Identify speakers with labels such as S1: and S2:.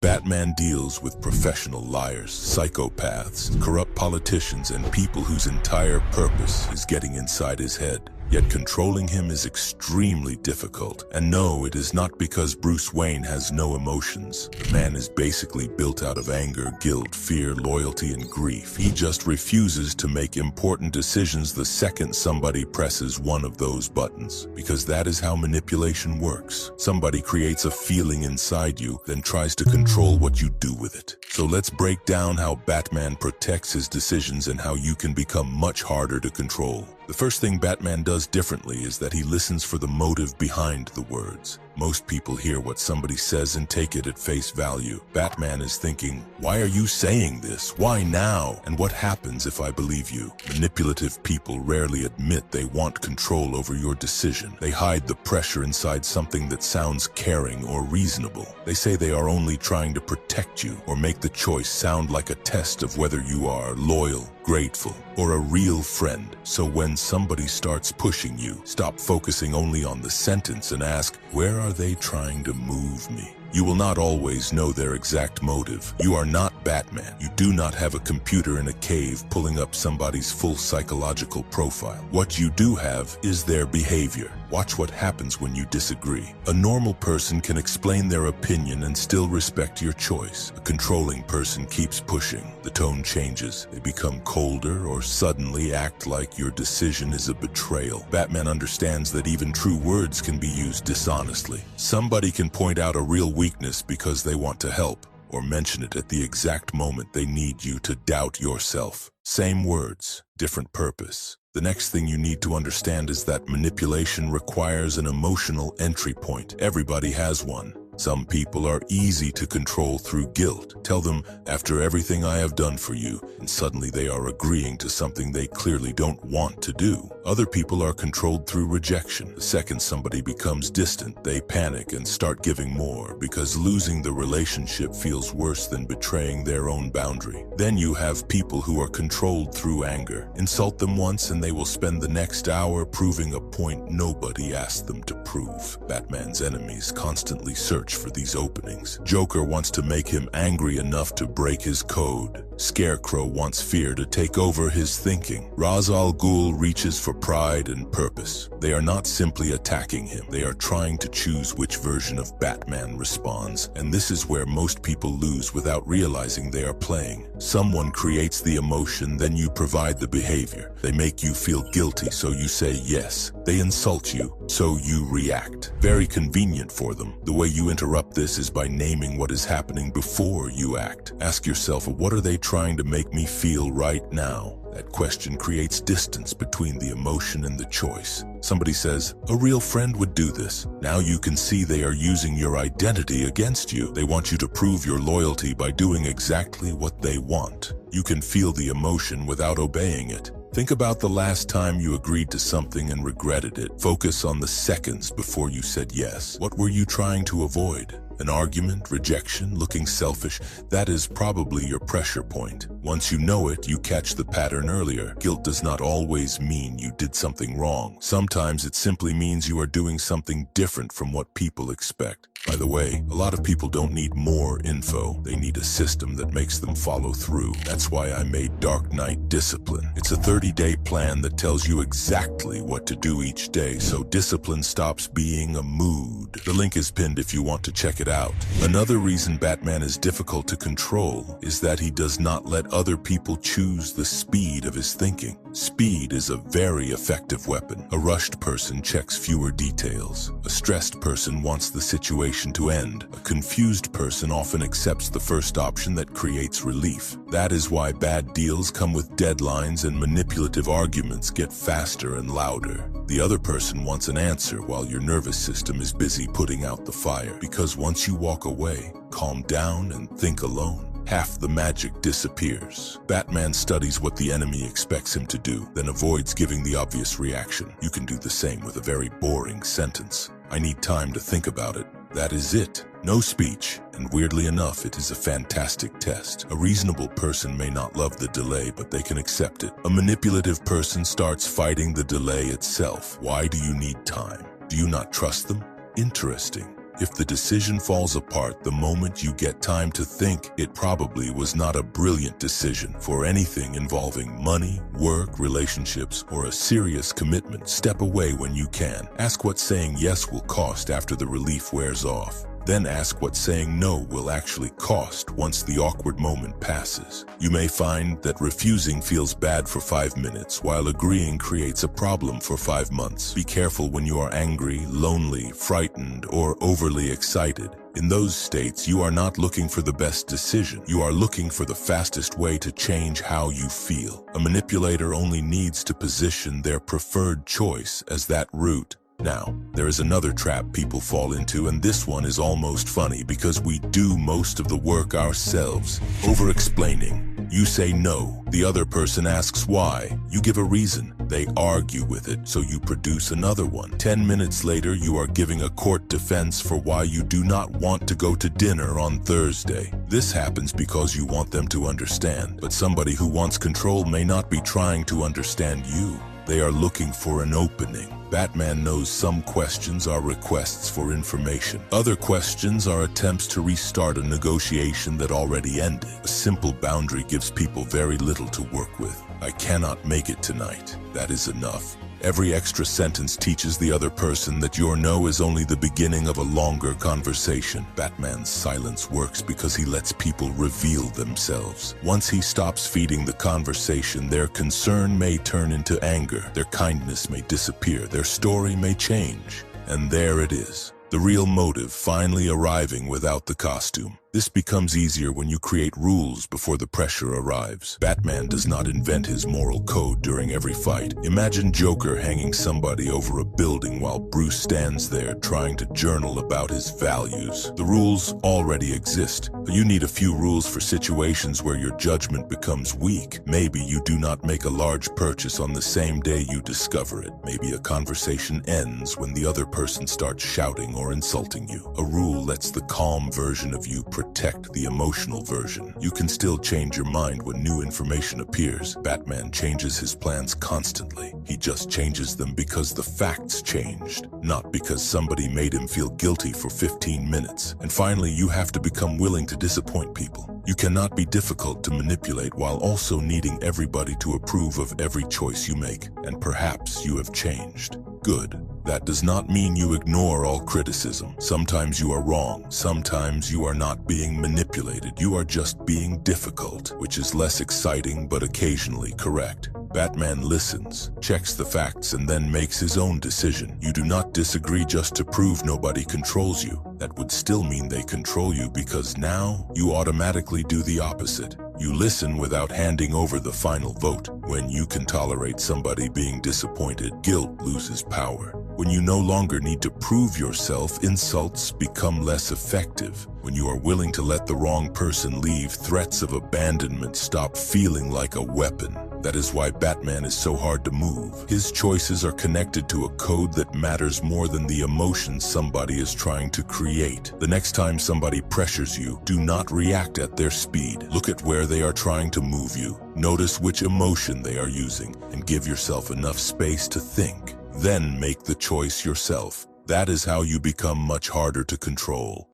S1: Batman deals with professional liars, psychopaths, corrupt politicians, and people whose entire purpose is getting inside his head. Yet controlling him is extremely difficult. And no, it is not because Bruce Wayne has no emotions. The man is basically built out of anger, guilt, fear, loyalty, and grief. He just refuses to make important decisions the second somebody presses one of those buttons. Because that is how manipulation works. Somebody creates a feeling inside you, then tries to control what you do with it. So let's break down how Batman protects his decisions and how you can become much harder to control. The first thing Batman does differently is that he listens for the motive behind the words. Most people hear what somebody says and take it at face value. Batman is thinking, why are you saying this? Why now? And what happens if I believe you? Manipulative people rarely admit they want control over your decision. They hide the pressure inside something that sounds caring or reasonable. They say they are only trying to protect you or make the choice sound like a test of whether you are loyal, grateful, or a real friend. So when somebody starts pushing you, stop focusing only on the sentence and ask, where are they trying to move me? You will not always know their exact motive. You are not Batman. You do not have a computer in a cave pulling up somebody's full psychological profile. What you do have is their behavior. Watch what happens when you disagree. A normal person can explain their opinion and still respect your choice. A controlling person keeps pushing. The tone changes. They become colder or suddenly act like your decision is a betrayal. Batman understands that even true words can be used dishonestly. Somebody can point out a real weakness because they want to help, or mention it at the exact moment they need you to doubt yourself. Same words, different purpose. The next thing you need to understand is that manipulation requires an emotional entry point. Everybody has one. Some people are easy to control through guilt. Tell them, after everything I have done for you, and suddenly they are agreeing to something they clearly don't want to do. Other people are controlled through rejection. The second somebody becomes distant, they panic and start giving more because losing the relationship feels worse than betraying their own boundary. Then you have people who are controlled through anger. Insult them once and they will spend the next hour proving a point nobody asked them to prove. Batman's enemies constantly search for these openings. Joker wants to make him angry enough to break his code. Scarecrow wants fear to take over his thinking. Ra's al Ghul reaches for pride and purpose. They are not simply attacking him. They are trying to choose which version of Batman responds. And this is where most people lose without realizing they are playing. Someone creates the emotion, then you provide the behavior. They make you feel guilty, so you say yes. They insult you, so you react. Very convenient for them. The way you interrupt this is by naming what is happening before you act. Ask yourself, what are they trying to make me feel right now? That question creates distance between the emotion and the choice. Somebody says, a real friend would do this. Now you can see they are using your identity against you. They want you to prove your loyalty by doing exactly what they want. You can feel the emotion without obeying it. Think about the last time you agreed to something and regretted it. Focus on the seconds before you said yes. What were you trying to avoid? An argument, rejection, looking selfish? That is probably your pressure point. Once you know it, you catch the pattern earlier. Guilt does not always mean you did something wrong. Sometimes it simply means you are doing something different from what people expect. By the way, a lot of people don't need more info. They need a system that makes them follow through. That's why I made Dark Knight Discipline. It's a 30-day plan that tells you exactly what to do each day, so discipline stops being a mood. The link is pinned if you want to check it out. Another reason Batman is difficult to control is that he does not let other people choose the speed of his thinking. Speed is a very effective weapon. A rushed person checks fewer details. A stressed person wants the situation to end. A confused person often accepts the first option that creates relief. That is why bad deals come with deadlines and manipulative arguments get faster and louder. The other person wants an answer while your nervous system is busy putting out the fire. Because once you walk away, calm down and think alone, half the magic disappears. Batman studies what the enemy expects him to do, then avoids giving the obvious reaction. You can do the same with a very boring sentence. I need time to think about it. That is it. No speech. And weirdly enough, it is a fantastic test. A reasonable person may not love the delay, but they can accept it. A manipulative person starts fighting the delay itself. Why do you need time? Do you not trust them? Interesting. If the decision falls apart the moment you get time to think, it probably was not a brilliant decision. For anything involving money, work, relationships, or a serious commitment, step away when you can. Ask what saying yes will cost after the relief wears off. Then ask what saying no will actually cost once the awkward moment passes. You may find that refusing feels bad for 5 minutes, while agreeing creates a problem for 5 months. Be careful when you are angry, lonely, frightened, or overly excited. In those states, you are not looking for the best decision. You are looking for the fastest way to change how you feel. A manipulator only needs to position their preferred choice as that route. Now, there is another trap people fall into, and this one is almost funny because we do most of the work ourselves. Over-explaining. You say no. The other person asks why. You give a reason. They argue with it, so you produce another one. 10 minutes later, you are giving a court defense for why you do not want to go to dinner on Thursday. This happens because you want them to understand, but somebody who wants control may not be trying to understand you. They are looking for an opening. Batman knows some questions are requests for information. Other questions are attempts to restart a negotiation that already ended. A simple boundary gives people very little to work with. I cannot make it tonight. That is enough. Every extra sentence teaches the other person that your no is only the beginning of a longer conversation. Batman's silence works because he lets people reveal themselves. Once he stops feeding the conversation, their concern may turn into anger, their kindness may disappear, their story may change. And there it is. The real motive finally arriving without the costume. This becomes easier when you create rules before the pressure arrives. Batman does not invent his moral code during every fight. Imagine Joker hanging somebody over a building while Bruce stands there trying to journal about his values. The rules already exist, but you need a few rules for situations where your judgment becomes weak. Maybe you do not make a large purchase on the same day you discover it. Maybe a conversation ends when the other person starts shouting or insulting you. A rule lets the calm version of you protect the emotional version. You can still change your mind when new information appears. Batman changes his plans constantly. He just changes them because the facts changed, not because somebody made him feel guilty for 15 minutes. And finally, you have to become willing to disappoint people. You cannot be difficult to manipulate while also needing everybody to approve of every choice you make. And perhaps you have changed. Good. That does not mean you ignore all criticism. Sometimes you are wrong. Sometimes you are not being manipulated. You are just being difficult, which is less exciting but occasionally correct. Batman listens, checks the facts, and then makes his own decision. You do not disagree just to prove nobody controls you. That would still mean they control you because now you automatically do the opposite. You listen without handing over the final vote. When you can tolerate somebody being disappointed, guilt loses power. When you no longer need to prove yourself, insults become less effective. When you are willing to let the wrong person leave, threats of abandonment stop feeling like a weapon. That is why Batman is so hard to move. His choices are connected to a code that matters more than the emotions somebody is trying to create. The next time somebody pressures you, do not react at their speed. Look at where they are trying to move you. Notice which emotion they are using, and give yourself enough space to think. Then make the choice yourself. That is how you become much harder to control.